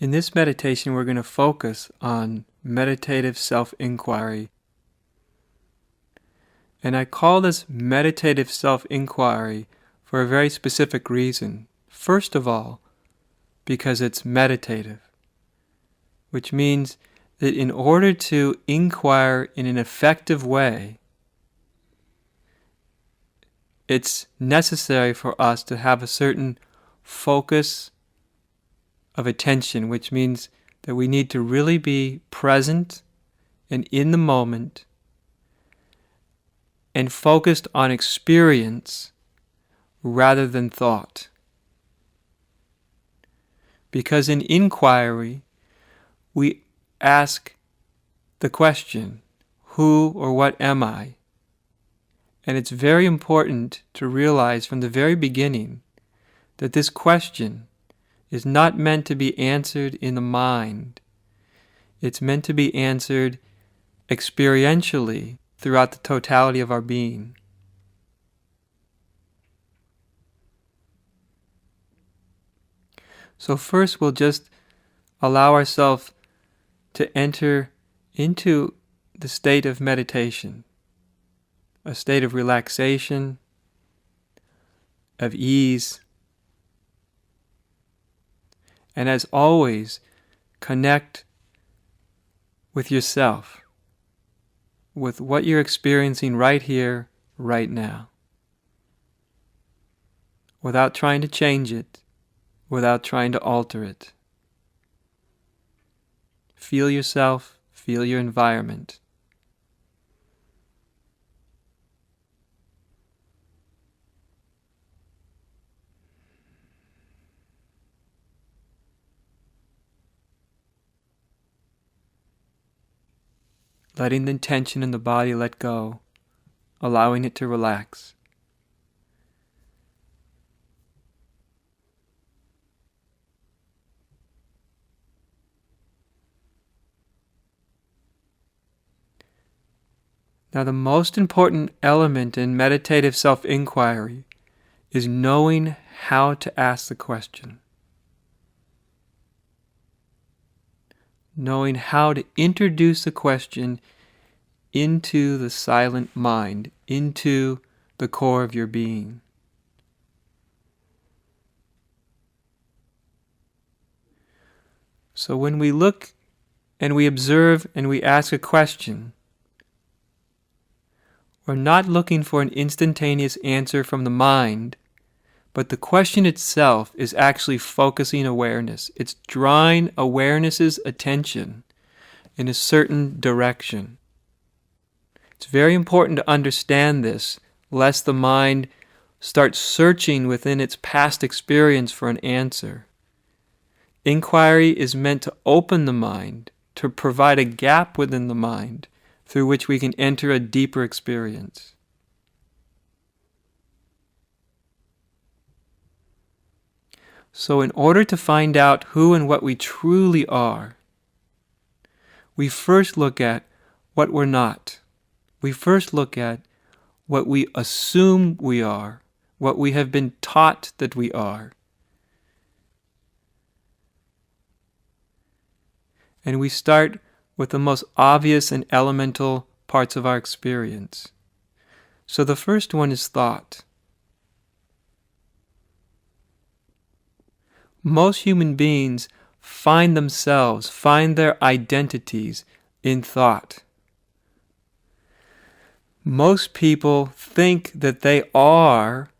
In this meditation, we're going to focus on meditative self-inquiry. And I call this meditative self-inquiry for a very specific reason. First of all, because it's meditative, which means that in order to inquire in an effective way, it's necessary for us to have a certain focus of attention, which means that we need to really be present and in the moment and focused on experience rather than thought. Because in inquiry, we ask the question, who or what am I? And it's very important to realize from the very beginning that this question is not meant to be answered in the mind. It's meant to be answered experientially throughout the totality of our being. So first we'll just allow ourselves to enter into the state of meditation, a state of relaxation, of ease. And as always, connect with yourself, with what you're experiencing right here, right now, without trying to change it, without trying to alter it. Feel yourself, feel your environment. Letting the tension in the body let go, allowing it to relax. Now, the most important element in meditative self-inquiry is knowing how to ask the question. Knowing how to introduce the question into the silent mind, into the core of your being. So when we look and we observe and we ask a question, we're not looking for an instantaneous answer from the mind, but the question itself is actually focusing awareness. It's drawing awareness's attention in a certain direction. It's very important to understand this, lest the mind starts searching within its past experience for an answer. Inquiry is meant to open the mind, to provide a gap within the mind through which we can enter a deeper experience. So in order to find out who and what we truly are, we first look at what we're not. We first look at what we assume we are, what we have been taught that we are. And we start with the most obvious and elemental parts of our experience. So the first one is thought. Most human beings find their identities in thought. Most people think that they are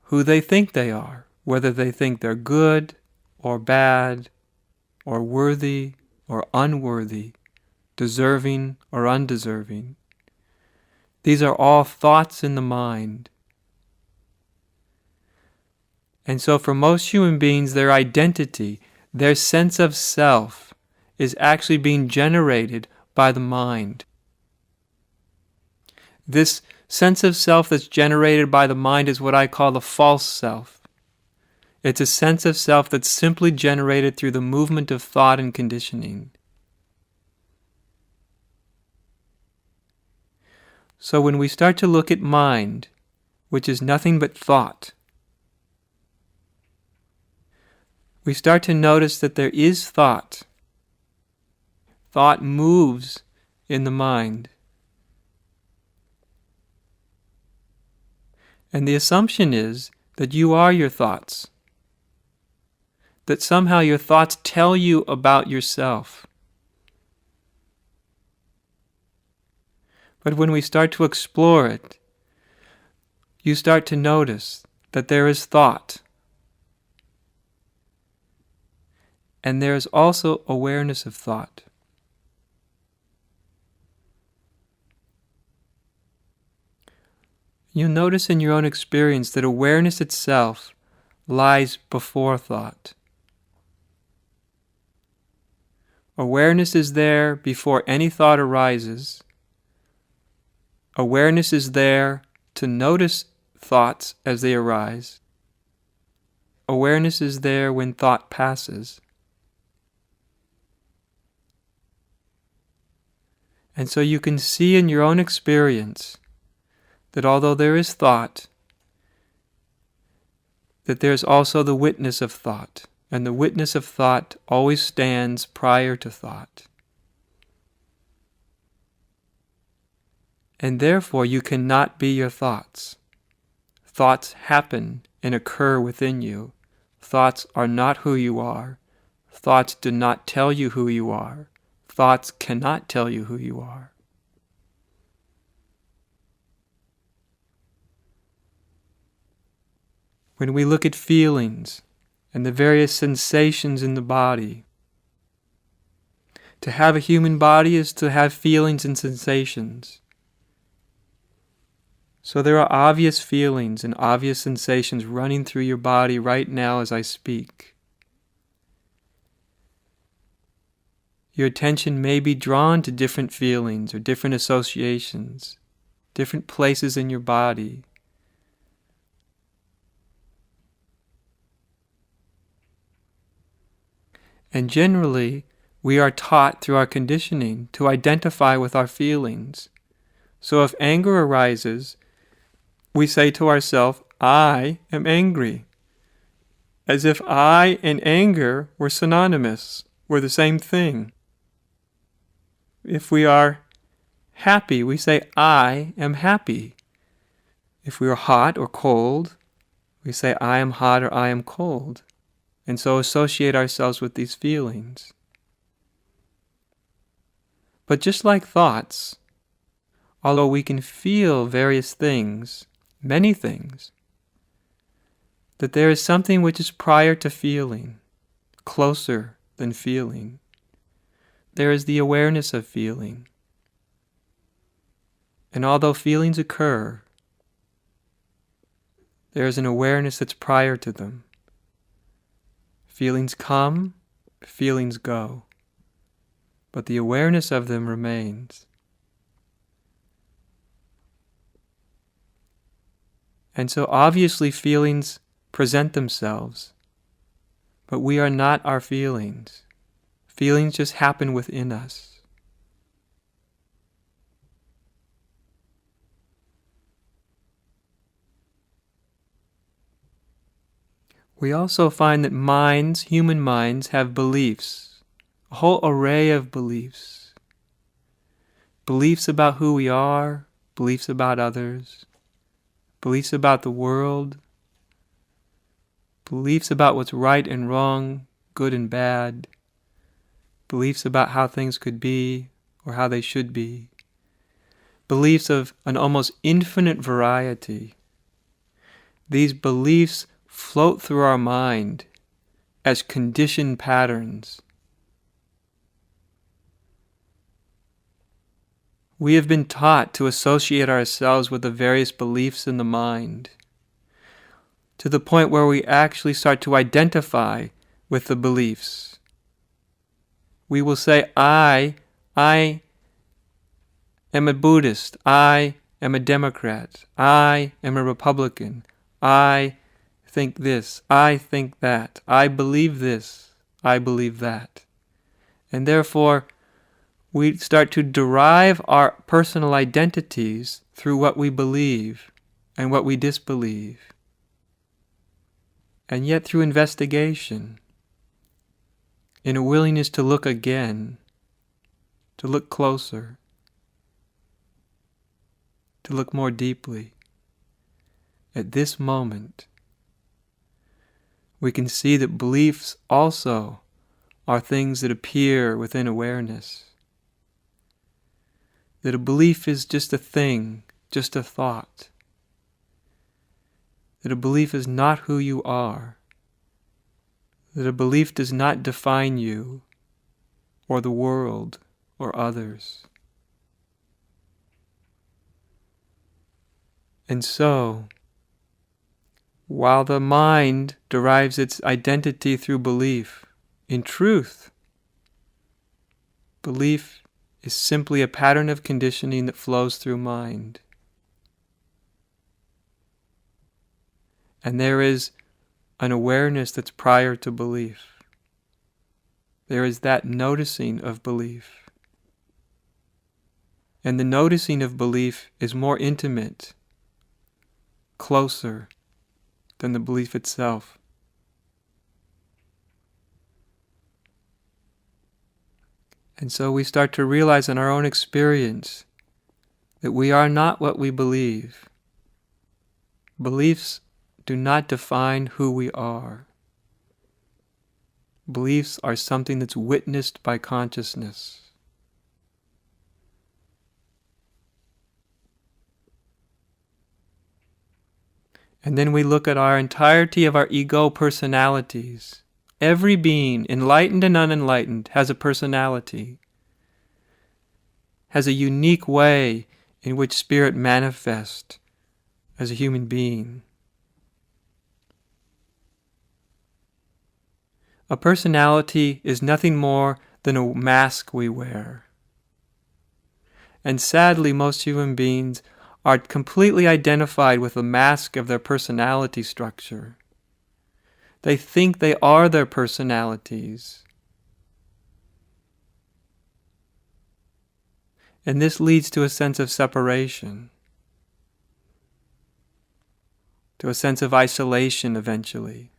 who they think they are, whether they think they're good or bad, or worthy or unworthy, deserving or undeserving. These are all thoughts in the mind. And so for most human beings, their identity, their sense of self, is actually being generated by the mind. This sense of self that's generated by the mind is what I call the false self. It's a sense of self that's simply generated through the movement of thought and conditioning. So when we start to look at mind, which is nothing but thought, we start to notice that there is thought. Thought moves in the mind. And the assumption is that you are your thoughts. That somehow your thoughts tell you about yourself. But when we start to explore it, you start to notice that there is thought. And there is also awareness of thought. You'll notice in your own experience that awareness itself lies before thought. Awareness is there before any thought arises. Awareness is there to notice thoughts as they arise. Awareness is there when thought passes. And so you can see in your own experience that although there is thought, that there's also the witness of thought, and the witness of thought always stands prior to thought. And therefore you cannot be your thoughts. Thoughts happen and occur within you. Thoughts are not who you are. Thoughts do not tell you who you are. Thoughts cannot tell you who you are. When we look at feelings and the various sensations in the body, to have a human body is to have feelings and sensations. So there are obvious feelings and obvious sensations running through your body right now as I speak. Your attention may be drawn to different feelings or different associations, different places in your body. And generally, we are taught through our conditioning to identify with our feelings. So if anger arises, we say to ourselves, I am angry. As if I and anger were synonymous, were the same thing. If we are happy, we say, I am happy. If we are hot or cold, we say, I am hot or I am cold. And so associate ourselves with these feelings. But just like thoughts, although we can feel various things, many things, that there is something which is prior to feeling, closer than feeling. There is the awareness of feeling. And although feelings occur, there is an awareness that's prior to them. Feelings come, feelings go, but the awareness of them remains. And so obviously feelings present themselves, but we are not our feelings. Feelings just happen within us. We also find that minds, human minds, have beliefs, a whole array of beliefs. Beliefs about who we are, beliefs about others, beliefs about the world, beliefs about what's right and wrong, good and bad, beliefs about how things could be or how they should be, beliefs of an almost infinite variety. These beliefs float through our mind as conditioned patterns. We have been taught to associate ourselves with the various beliefs in the mind, to the point where we actually start to identify with the beliefs. We will say, I am a Buddhist, I am a Democrat, I am a Republican, I think this, I think that, I believe this, I believe that. And therefore, we start to derive our personal identities through what we believe and what we disbelieve. And yet through investigation, in a willingness to look again, to look closer, to look more deeply. At this moment, we can see that beliefs also are things that appear within awareness. That a belief is just a thing, just a thought. That a belief is not who you are. That a belief does not define you, or the world, or others. And so, while the mind derives its identity through belief, in truth, belief is simply a pattern of conditioning that flows through mind. And there is an awareness that's prior to belief. There is that noticing of belief. And the noticing of belief is more intimate, closer than the belief itself. And so we start to realize in our own experience that we are not what we believe. Beliefs do not define who we are. Beliefs are something that's witnessed by consciousness. And then we look at our entirety of our ego personalities. Every being, enlightened and unenlightened, has a personality, has a unique way in which spirit manifests as a human being. A personality is nothing more than a mask we wear. And sadly, most human beings are completely identified with the mask of their personality structure. They think they are their personalities. And this leads to a sense of separation, to a sense of isolation eventually.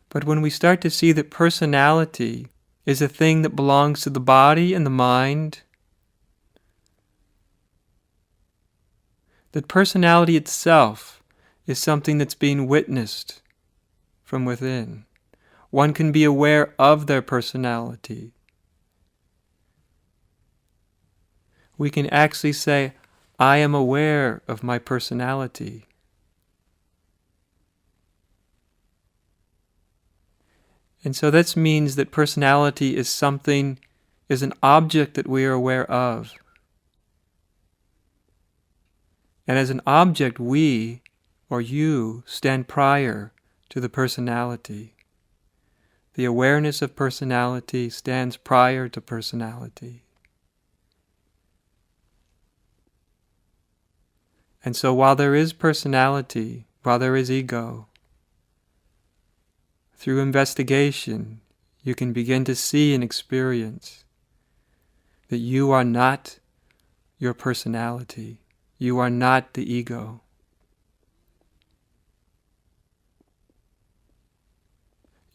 But when we start to see that personality is a thing that belongs to the body and the mind, that personality itself is something that's being witnessed from within. One can be aware of their personality. We can actually say, I am aware of my personality. And so this means that personality is an object that we are aware of. And as an object, we, or you, stand prior to the personality. The awareness of personality stands prior to personality. And so while there is personality, while there is ego, through investigation, you can begin to see and experience that you are not your personality. You are not the ego.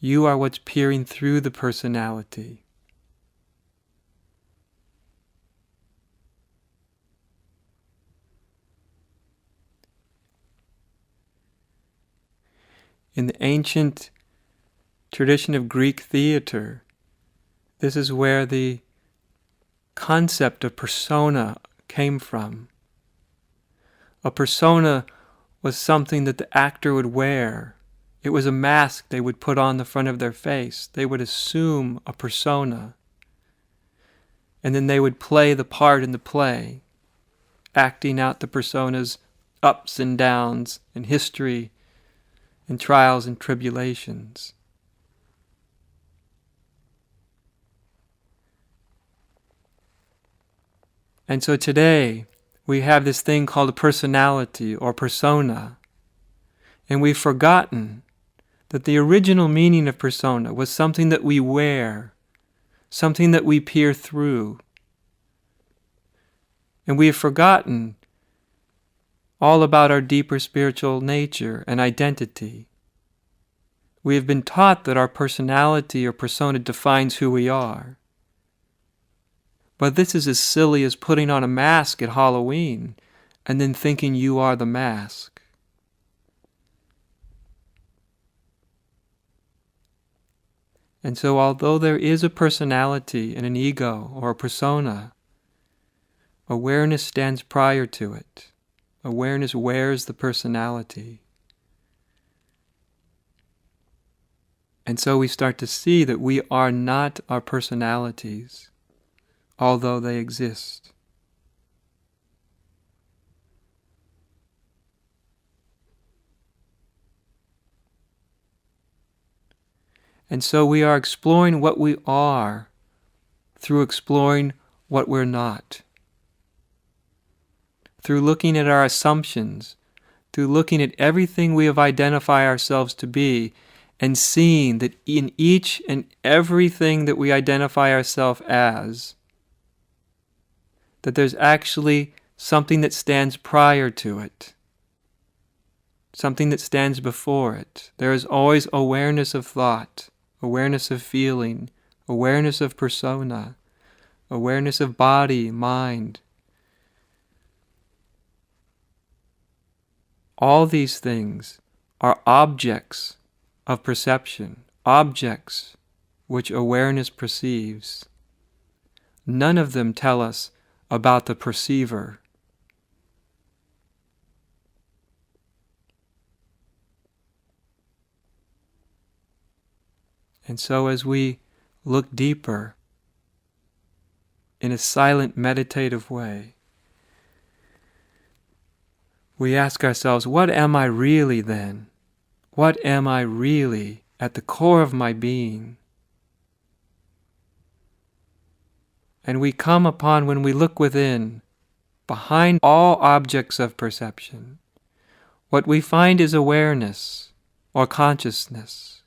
You are what's peering through the personality. In the ancient tradition of Greek theater, this is where the concept of persona came from. A persona was something that the actor would wear. It was a mask they would put on the front of their face. They would assume a persona. And then they would play the part in the play, acting out the persona's ups and downs and history and trials and tribulations. And so today, we have this thing called a personality or persona. And we've forgotten that the original meaning of persona was something that we wear, something that we peer through. And we have forgotten all about our deeper spiritual nature and identity. We have been taught that our personality or persona defines who we are. But this is as silly as putting on a mask at Halloween and then thinking you are the mask. And so although there is a personality and an ego or a persona, awareness stands prior to it. Awareness wears the personality. And so we start to see that we are not our personalities, although they exist. And so we are exploring what we are through exploring what we're not. Through looking at our assumptions, through looking at everything we have identified ourselves to be, and seeing that in each and everything that we identify ourselves as, that there's actually something that stands prior to it, something that stands before it. There is always awareness of thought, awareness of feeling, awareness of persona, awareness of body, mind. All these things are objects of perception, objects which awareness perceives. None of them tell us about the perceiver. And so as we look deeper in a silent meditative way, we ask ourselves, what am I really then? What am I really at the core of my being? And we come upon, when we look within, behind all objects of perception, what we find is awareness or consciousness.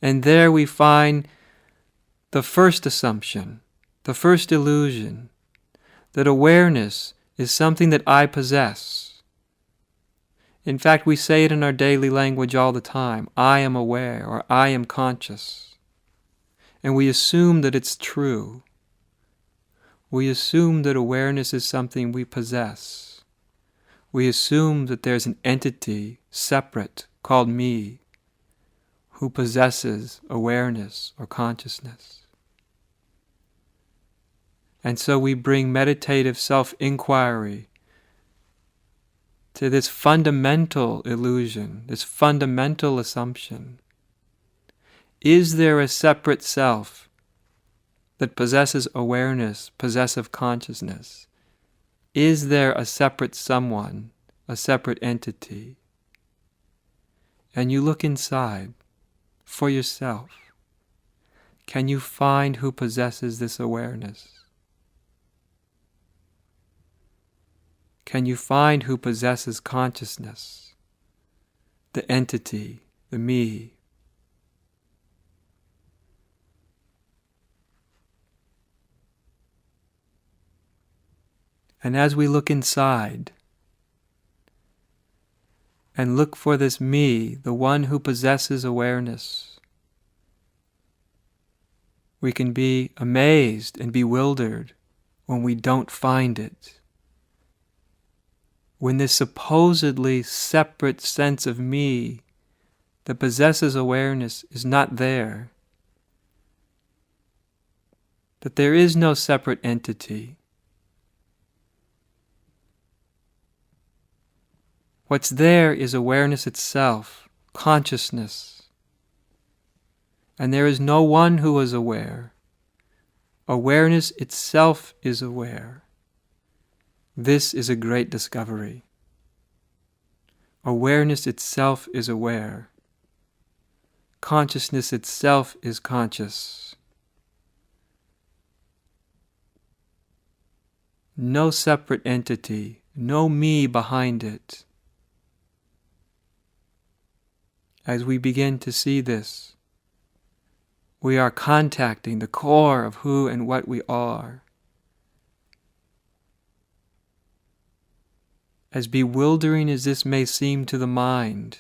And there we find the first assumption, the first illusion, that awareness is something that I possess. In fact, we say it in our daily language all the time, I am aware or I am conscious. And we assume that it's true. We assume that awareness is something we possess. We assume that there's an entity separate called me who possesses awareness or consciousness. And so we bring meditative self-inquiry to this fundamental illusion, this fundamental assumption. Is there a separate self that possesses awareness, possessive consciousness? Is there a separate someone, a separate entity? And you look inside for yourself. Can you find who possesses this awareness? Can you find who possesses consciousness, the entity, the me? And as we look inside and look for this me, the one who possesses awareness, we can be amazed and bewildered when we don't find it. When this supposedly separate sense of me that possesses awareness is not there. That there is no separate entity. What's there is awareness itself, consciousness. And there is no one who is aware. Awareness itself is aware. This is a great discovery. Awareness itself is aware. Consciousness itself is conscious. No separate entity, no me behind it. As we begin to see this, we are contacting the core of who and what we are. As bewildering as this may seem to the mind,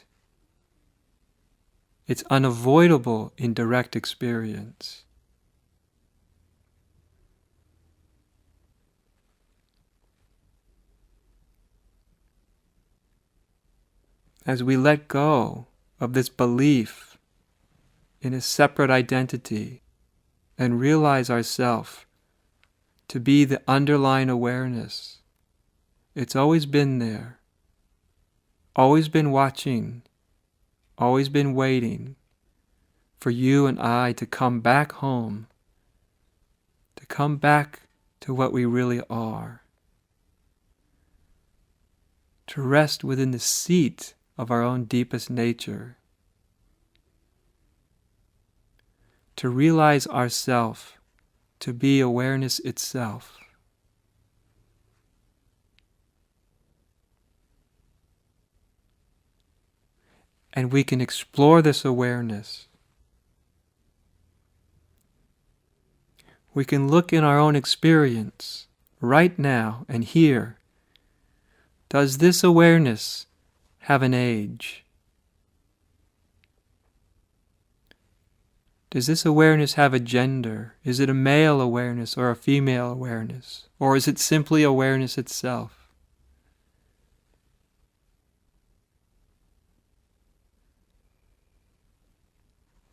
It's unavoidable in direct experience. As we let go of this belief in a separate identity and realize ourself to be the underlying awareness, it's always been there, always been watching, always been waiting for you and I to come back home, to come back to what we really are, to rest within the seat of our own deepest nature, to realize ourself to be awareness itself. And we can explore this awareness. We can look in our own experience right now and here. Does this awareness have an age? Does this awareness have a gender? Is it a male awareness or a female awareness? Or is it simply awareness itself?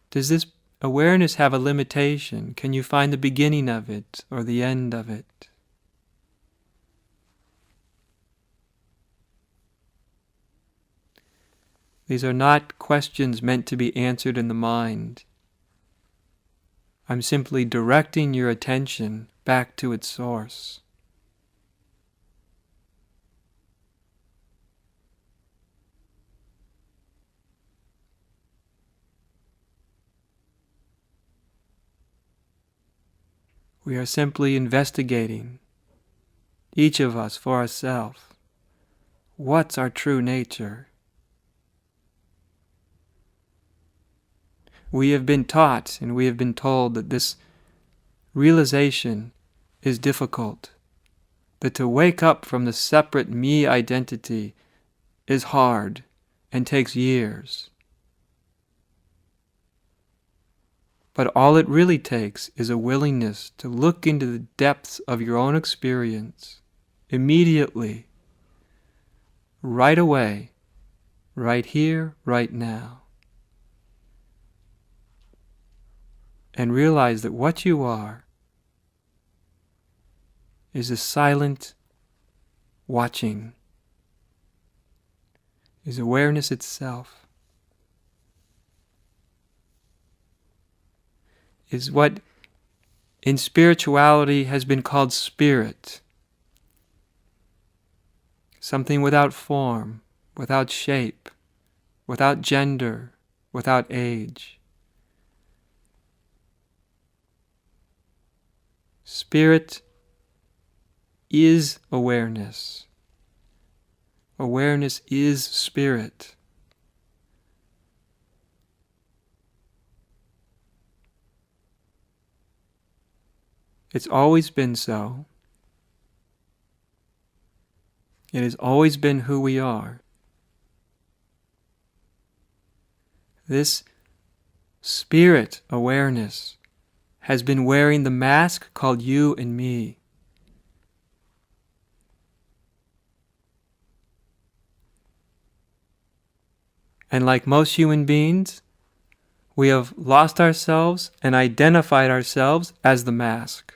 Does this awareness have a limitation? Can you find the beginning of it or the end of it? These are not questions meant to be answered in the mind. I'm simply directing your attention back to its source. We are simply investigating, each of us for ourselves, what's our true nature? We have been taught and we have been told that this realization is difficult, that to wake up from the separate me identity is hard and takes years. But all it really takes is a willingness to look into the depths of your own experience immediately, right away, right here, right now. And realize that what you are is a silent watching, is awareness itself. Is what in spirituality has been called spirit. Something without form, without shape, without gender, without age. Spirit is awareness. Awareness is spirit. It's always been so. It has always been who we are. This spirit awareness has been wearing the mask called you and me. And like most human beings, we have lost ourselves and identified ourselves as the mask,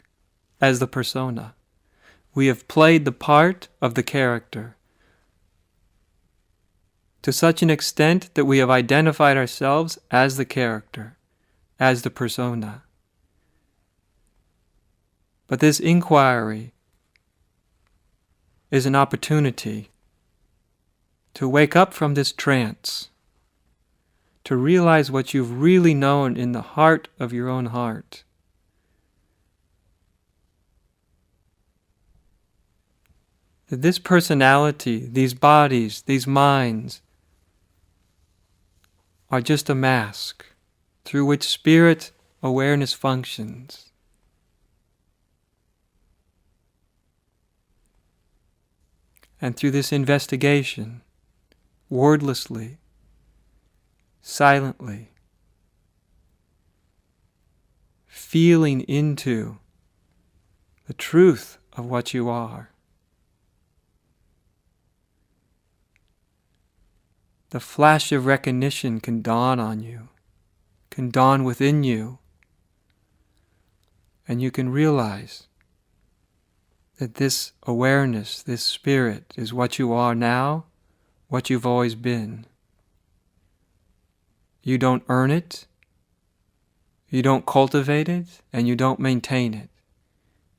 as the persona. We have played the part of the character to such an extent that we have identified ourselves as the character, as the persona. But this inquiry is an opportunity to wake up from this trance, to realize what you've really known in the heart of your own heart. That this personality, these bodies, these minds are just a mask through which spirit awareness functions. And through this investigation, wordlessly, silently, feeling into the truth of what you are. The flash of recognition can dawn on you, can dawn within you, and you can realize that this awareness, this spirit, is what you are now, what you've always been. You don't earn it, you don't cultivate it, and you don't maintain it.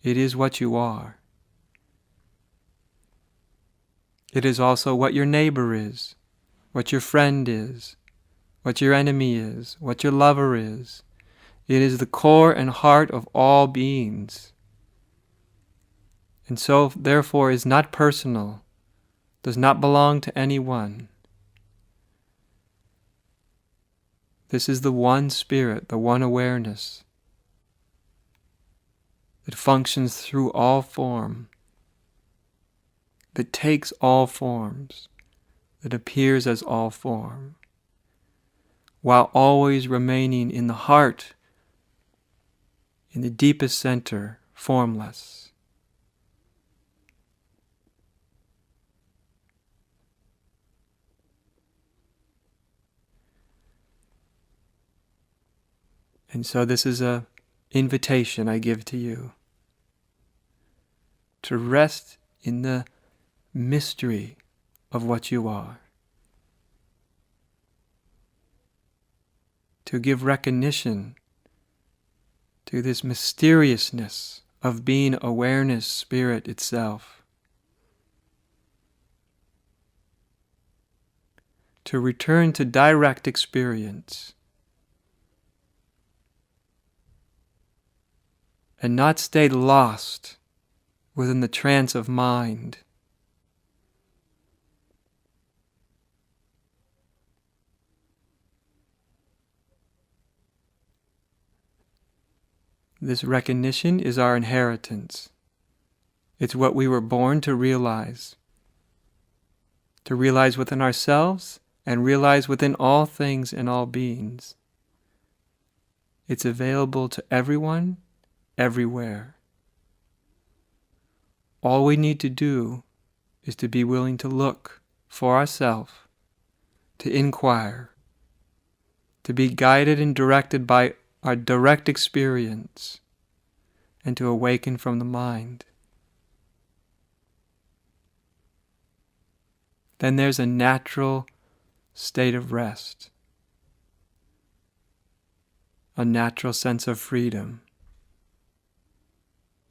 It is what you are. It is also what your neighbor is, what your friend is, what your enemy is, what your lover is. It is the core and heart of all beings. And so, therefore, is not personal, does not belong to anyone. This is the one spirit, the one awareness that functions through all form, that takes all forms, that appears as all form, while always remaining in the heart, in the deepest center, formless. And so this is an invitation I give to you to rest in the mystery of what you are, to give recognition to this mysteriousness of being awareness, spirit itself, to return to direct experience, and not stay lost within the trance of mind. This recognition is our inheritance. It's what we were born to realize within ourselves and realize within all things and all beings. It's available to everyone, everywhere. All we need to do is to be willing to look for ourselves, to inquire, to be guided and directed by our direct experience, and to awaken from the mind. Then there's a natural state of rest, a natural sense of freedom,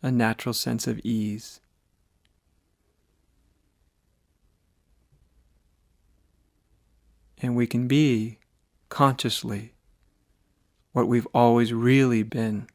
a natural sense of ease. And we can be consciously what we've always really been.